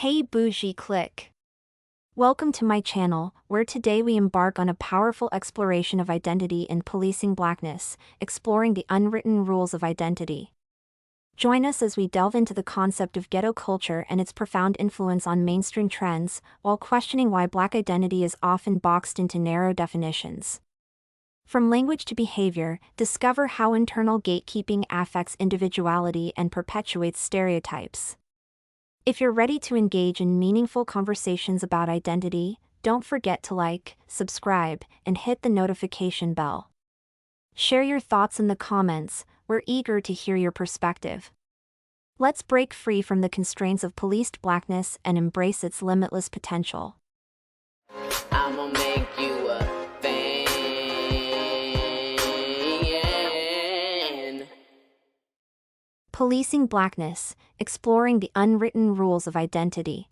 Hey Bougie click. Welcome to my channel, where today we embark on a powerful exploration of identity and policing blackness, exploring the unwritten rules of identity. Join us as we delve into the concept of ghetto culture and its profound influence on mainstream trends, while questioning why black identity is often boxed into narrow definitions. From language to behavior, discover how internal gatekeeping affects individuality and perpetuates stereotypes. If you're ready to engage in meaningful conversations about identity, don't forget to like, subscribe, and hit the notification bell. Share your thoughts in the comments, we're eager to hear your perspective. Let's break free from the constraints of policed blackness and embrace its limitless potential. I'ma make you a fan. Policing blackness, exploring the unwritten rules of identity.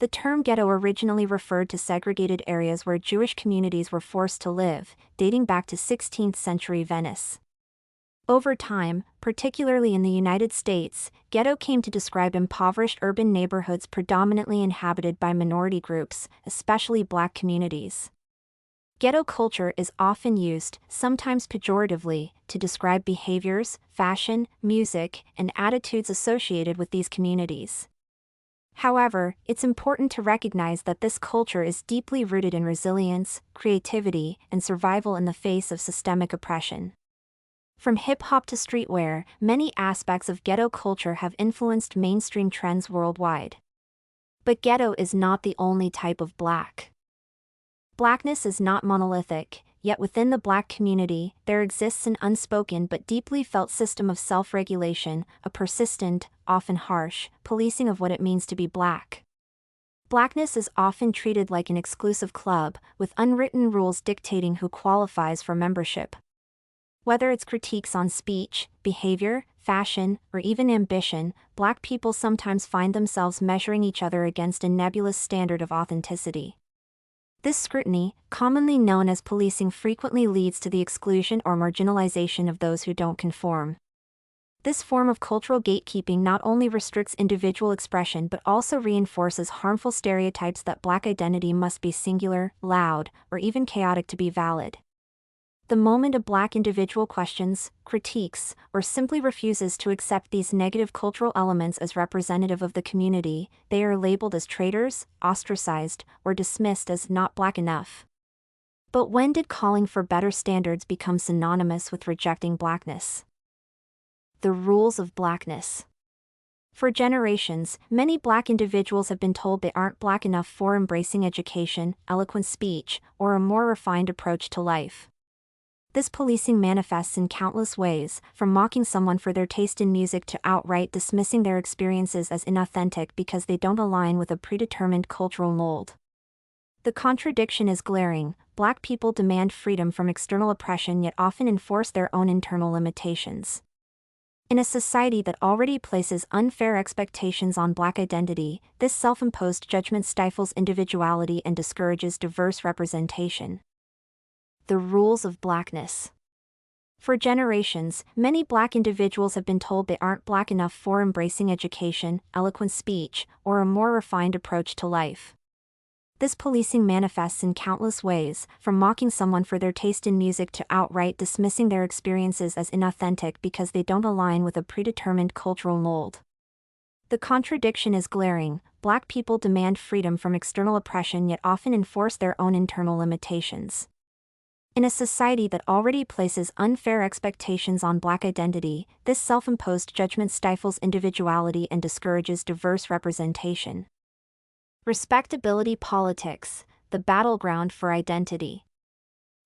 The term ghetto originally referred to segregated areas where Jewish communities were forced to live, dating back to 16th century Venice. Over time, particularly in the United States, ghetto came to describe impoverished urban neighborhoods predominantly inhabited by minority groups, especially black communities. Ghetto culture is often used, sometimes pejoratively, to describe behaviors, fashion, music, and attitudes associated with these communities. However, it's important to recognize that this culture is deeply rooted in resilience, creativity, and survival in the face of systemic oppression. From hip-hop to streetwear, many aspects of ghetto culture have influenced mainstream trends worldwide. But ghetto is not the only type of black. Blackness is not monolithic, yet within the black community, there exists an unspoken but deeply felt system of self-regulation, a persistent, often harsh, policing of what it means to be black. Blackness is often treated like an exclusive club, with unwritten rules dictating who qualifies for membership. Whether it's critiques on speech, behavior, fashion, or even ambition, black people sometimes find themselves measuring each other against a nebulous standard of authenticity. This scrutiny, commonly known as policing, frequently leads to the exclusion or marginalization of those who don't conform. This form of cultural gatekeeping not only restricts individual expression but also reinforces harmful stereotypes that black identity must be singular, loud, or even chaotic to be valid. The moment a black individual questions, critiques, or simply refuses to accept these negative cultural elements as representative of the community, they are labeled as traitors, ostracized, or dismissed as not black enough. But when did calling for better standards become synonymous with rejecting blackness? The rules of blackness. For generations, many black individuals have been told they aren't black enough for embracing education, eloquent speech, or a more refined approach to life. This policing manifests in countless ways, from mocking someone for their taste in music to outright dismissing their experiences as inauthentic because they don't align with a predetermined cultural mold. The contradiction is glaring. Black people demand freedom from external oppression yet often enforce their own internal limitations. In a society that already places unfair expectations on black identity, this self-imposed judgment stifles individuality and discourages diverse representation. The rules of blackness. For generations, many black individuals have been told they aren't black enough for embracing education, eloquent speech, or a more refined approach to life. This policing manifests in countless ways, from mocking someone for their taste in music to outright dismissing their experiences as inauthentic because they don't align with a predetermined cultural mold. The contradiction is glaring. Black people demand freedom from external oppression yet often enforce their own internal limitations. In a society that already places unfair expectations on black identity, this self-imposed judgment stifles individuality and discourages diverse representation. Respectability politics, the battleground for identity.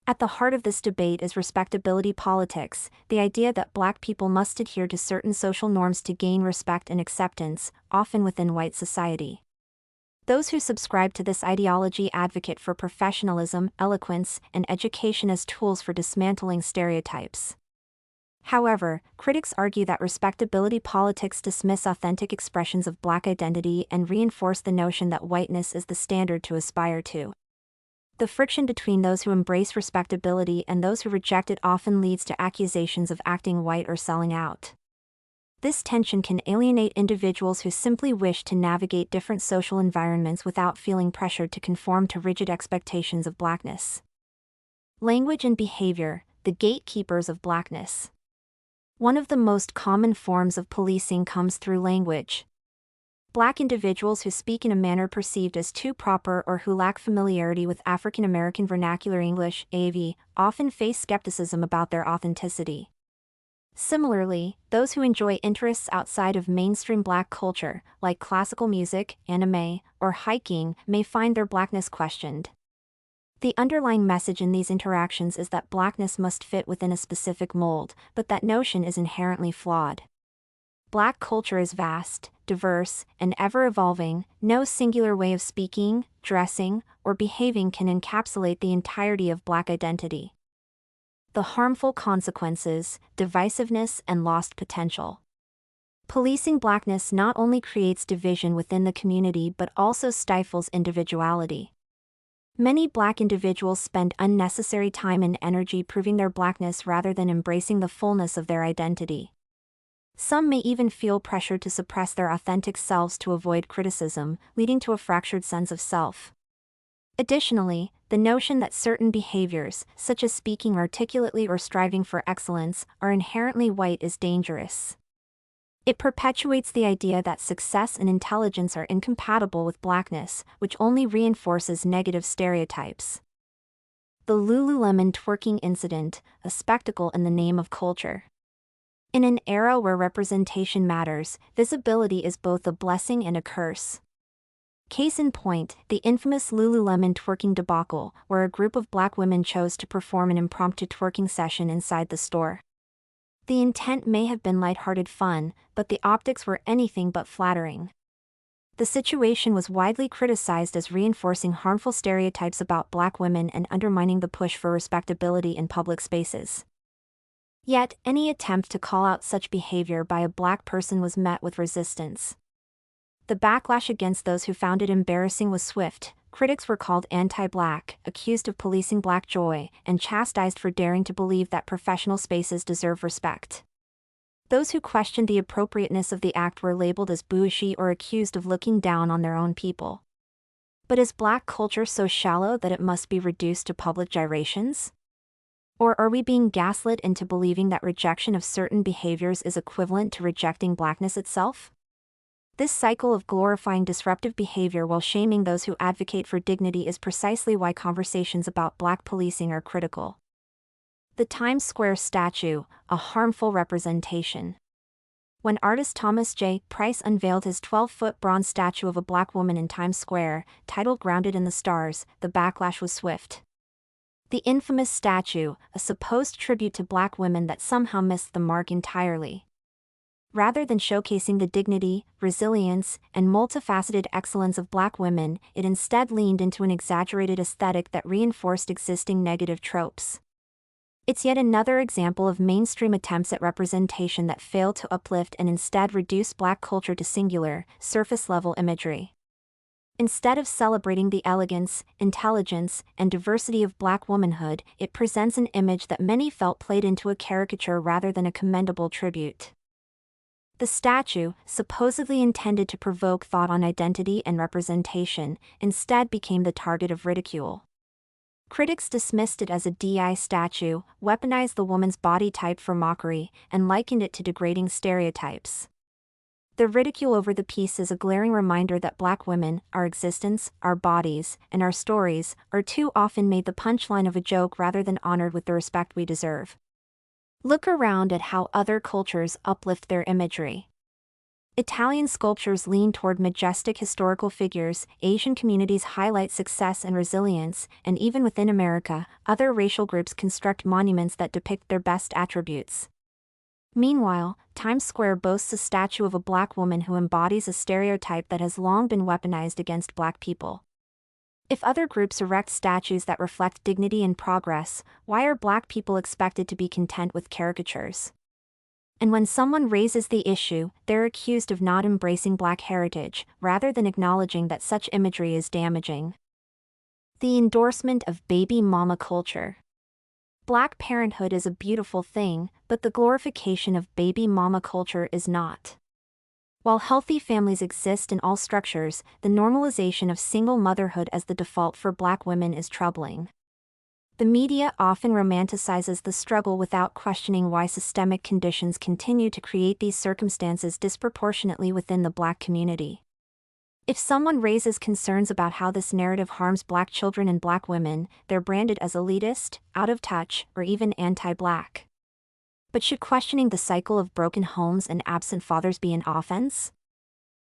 At the heart of this debate is respectability politics, the idea that black people must adhere to certain social norms to gain respect and acceptance, often within white society. Those who subscribe to this ideology advocate for professionalism, eloquence, and education as tools for dismantling stereotypes. However, critics argue that respectability politics dismiss authentic expressions of black identity and reinforce the notion that whiteness is the standard to aspire to. The friction between those who embrace respectability and those who reject it often leads to accusations of acting white or selling out. This tension can alienate individuals who simply wish to navigate different social environments without feeling pressured to conform to rigid expectations of Blackness. Language and behavior, the gatekeepers of Blackness. One of the most common forms of policing comes through language. Black individuals who speak in a manner perceived as too proper or who lack familiarity with African American vernacular English (AV) often face skepticism about their authenticity. Similarly, those who enjoy interests outside of mainstream Black culture, like classical music, anime, or hiking, may find their Blackness questioned. The underlying message in these interactions is that Blackness must fit within a specific mold, but that notion is inherently flawed. Black culture is vast, diverse, and ever-evolving. No singular way of speaking, dressing, or behaving can encapsulate the entirety of Black identity. The harmful consequences, divisiveness, and lost potential. Policing Blackness not only creates division within the community but also stifles individuality. Many Black individuals spend unnecessary time and energy proving their Blackness rather than embracing the fullness of their identity. Some may even feel pressured to suppress their authentic selves to avoid criticism, leading to a fractured sense of self. Additionally, the notion that certain behaviors, such as speaking articulately or striving for excellence, are inherently white is dangerous. It perpetuates the idea that success and intelligence are incompatible with Blackness, which only reinforces negative stereotypes. The Lululemon twerking incident, a spectacle in the name of culture. In an era where representation matters, visibility is both a blessing and a curse. Case in point, the infamous Lululemon twerking debacle, where a group of Black women chose to perform an impromptu twerking session inside the store. The intent may have been lighthearted fun, but the optics were anything but flattering. The situation was widely criticized as reinforcing harmful stereotypes about Black women and undermining the push for respectability in public spaces. Yet, any attempt to call out such behavior by a Black person was met with resistance. The backlash against those who found it embarrassing was swift. Critics were called anti-Black, accused of policing Black joy, and chastised for daring to believe that professional spaces deserve respect. Those who questioned the appropriateness of the act were labeled as Bougie or accused of looking down on their own people. But is Black culture so shallow that it must be reduced to public gyrations? Or are we being gaslit into believing that rejection of certain behaviors is equivalent to rejecting Blackness itself? This cycle of glorifying disruptive behavior while shaming those who advocate for dignity is precisely why conversations about Black policing are critical. The Times Square statue, a harmful representation. When artist Thomas J. Price unveiled his 12-foot bronze statue of a Black woman in Times Square, titled Grounded in the Stars, the backlash was swift. The infamous statue, a supposed tribute to Black women that somehow missed the mark entirely. Rather than showcasing the dignity, resilience, and multifaceted excellence of Black women, it instead leaned into an exaggerated aesthetic that reinforced existing negative tropes. It's yet another example of mainstream attempts at representation that fail to uplift and instead reduce Black culture to singular, surface-level imagery. Instead of celebrating the elegance, intelligence, and diversity of Black womanhood, it presents an image that many felt played into a caricature rather than a commendable tribute. The statue, supposedly intended to provoke thought on identity and representation, instead became the target of ridicule. Critics dismissed it as a DI statue, weaponized the woman's body type for mockery, and likened it to degrading stereotypes. The ridicule over the piece is a glaring reminder that Black women, our existence, our bodies, and our stories, are too often made the punchline of a joke rather than honored with the respect we deserve. Look around at how other cultures uplift their imagery. Italian sculptures lean toward majestic historical figures, Asian communities highlight success and resilience, and even within America, other racial groups construct monuments that depict their best attributes. Meanwhile, Times Square boasts a statue of a Black woman who embodies a stereotype that has long been weaponized against Black people. If other groups erect statues that reflect dignity and progress, why are Black people expected to be content with caricatures? And when someone raises the issue, they're accused of not embracing Black heritage, rather than acknowledging that such imagery is damaging. The endorsement of baby mama culture. Black parenthood is a beautiful thing, but the glorification of baby mama culture is not. While healthy families exist in all structures, the normalization of single motherhood as the default for Black women is troubling. The media often romanticizes the struggle without questioning why systemic conditions continue to create these circumstances disproportionately within the Black community. If someone raises concerns about how this narrative harms Black children and Black women, they're branded as elitist, out of touch, or even anti-Black. But should questioning the cycle of broken homes and absent fathers be an offense?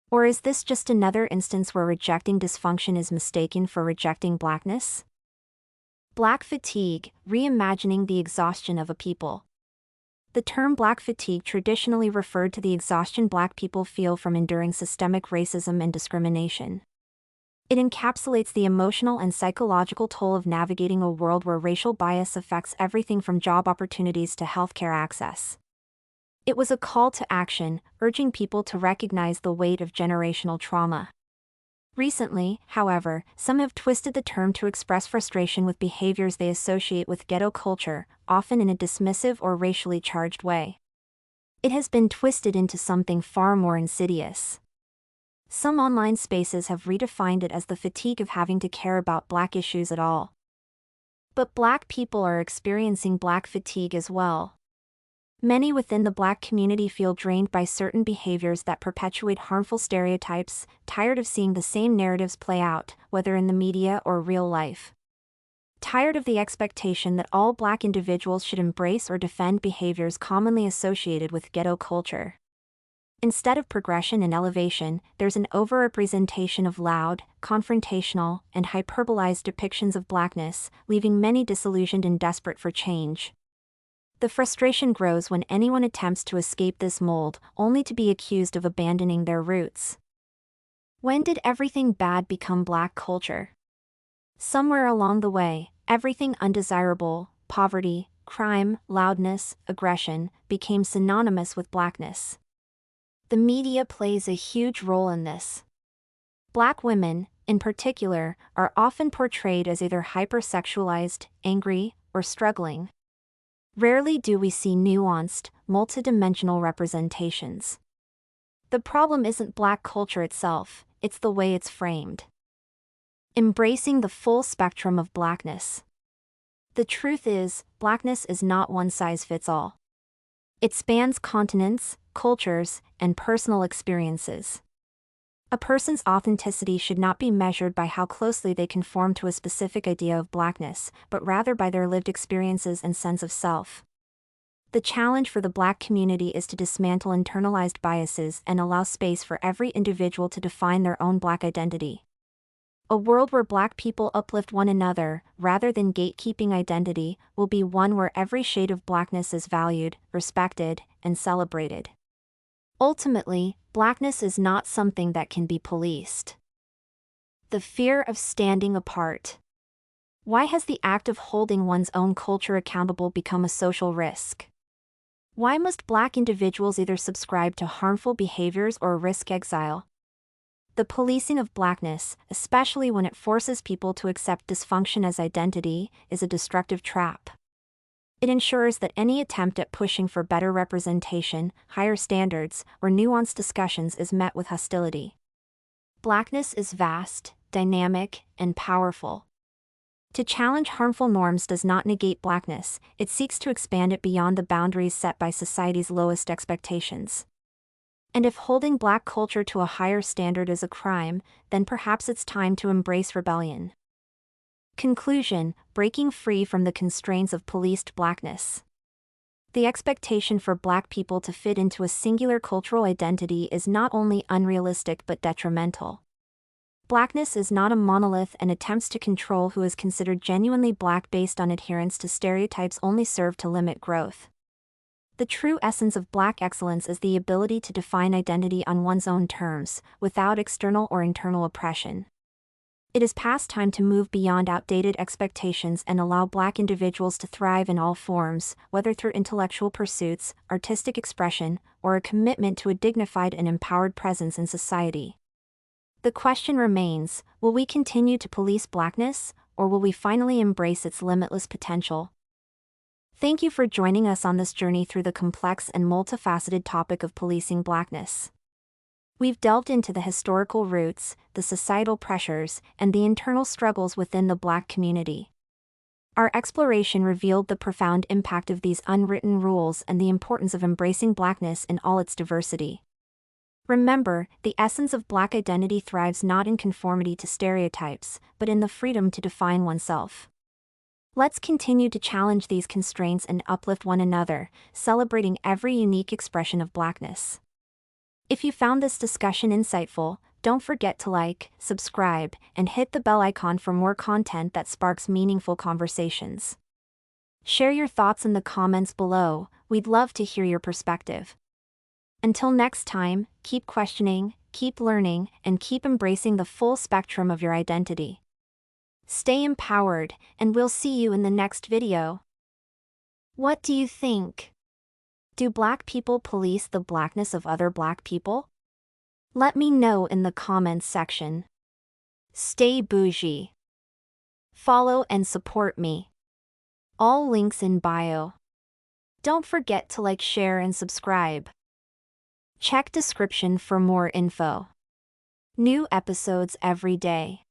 Or is this just another instance where rejecting dysfunction is mistaken for rejecting Blackness? Black fatigue, reimagining the exhaustion of a people. The term Black fatigue traditionally referred to the exhaustion Black people feel from enduring systemic racism and discrimination. It encapsulates the emotional and psychological toll of navigating a world where racial bias affects everything from job opportunities to healthcare access. It was a call to action, urging people to recognize the weight of generational trauma. Recently, however, some have twisted the term to express frustration with behaviors they associate with ghetto culture, often in a dismissive or racially charged way. It has been twisted into something far more insidious. Some online spaces have redefined it as the fatigue of having to care about Black issues at all. But Black people are experiencing Black fatigue as well. Many within the Black community feel drained by certain behaviors that perpetuate harmful stereotypes, tired of seeing the same narratives play out, whether in the media or real life. Tired of the expectation that all Black individuals should embrace or defend behaviors commonly associated with ghetto culture. Instead of progression and elevation, there's an overrepresentation of loud, confrontational, and hyperbolized depictions of Blackness, leaving many disillusioned and desperate for change. The frustration grows when anyone attempts to escape this mold, only to be accused of abandoning their roots. When did everything bad become Black culture? Somewhere along the way, everything undesirable, poverty, crime, loudness, aggression, became synonymous with Blackness. The media plays a huge role in this. Black women, in particular, are often portrayed as either hypersexualized, angry, or struggling. Rarely do we see nuanced, multidimensional representations. The problem isn't Black culture itself, it's the way it's framed. Embracing the full spectrum of Blackness. The truth is, Blackness is not one size fits all. It spans continents, cultures, and personal experiences. A person's authenticity should not be measured by how closely they conform to a specific idea of Blackness, but rather by their lived experiences and sense of self. The challenge for the Black community is to dismantle internalized biases and allow space for every individual to define their own Black identity. A world where Black people uplift one another, rather than gatekeeping identity, will be one where every shade of Blackness is valued, respected, and celebrated. Ultimately, Blackness is not something that can be policed. The fear of standing apart. Why has the act of holding one's own culture accountable become a social risk? Why must Black individuals either subscribe to harmful behaviors or risk exile? The policing of Blackness, especially when it forces people to accept dysfunction as identity, is a destructive trap. It ensures that any attempt at pushing for better representation, higher standards, or nuanced discussions is met with hostility. Blackness is vast, dynamic, and powerful. To challenge harmful norms does not negate Blackness, it seeks to expand it beyond the boundaries set by society's lowest expectations. And if holding Black culture to a higher standard is a crime, then perhaps it's time to embrace rebellion. Conclusion: breaking free from the constraints of policed Blackness. The expectation for Black people to fit into a singular cultural identity is not only unrealistic but detrimental. Blackness is not a monolith, and attempts to control who is considered genuinely Black based on adherence to stereotypes only serve to limit growth. The true essence of Black excellence is the ability to define identity on one's own terms, without external or internal oppression. It is past time to move beyond outdated expectations and allow Black individuals to thrive in all forms, whether through intellectual pursuits, artistic expression, or a commitment to a dignified and empowered presence in society. The question remains, will we continue to police Blackness, or will we finally embrace its limitless potential? Thank you for joining us on this journey through the complex and multifaceted topic of policing Blackness. We've delved into the historical roots, the societal pressures, and the internal struggles within the Black community. Our exploration revealed the profound impact of these unwritten rules and the importance of embracing Blackness in all its diversity. Remember, the essence of Black identity thrives not in conformity to stereotypes, but in the freedom to define oneself. Let's continue to challenge these constraints and uplift one another, celebrating every unique expression of Blackness. If you found this discussion insightful, don't forget to like, subscribe, and hit the bell icon for more content that sparks meaningful conversations. Share your thoughts in the comments below, we'd love to hear your perspective. Until next time, keep questioning, keep learning, and keep embracing the full spectrum of your identity. Stay empowered, and we'll see you in the next video. What do you think? Do Black people police the Blackness of other Black people? Let me know in the comments section. Stay bougie. Follow and support me. All links in bio. Don't forget to like, share, and subscribe. Check description for more info. New episodes every day.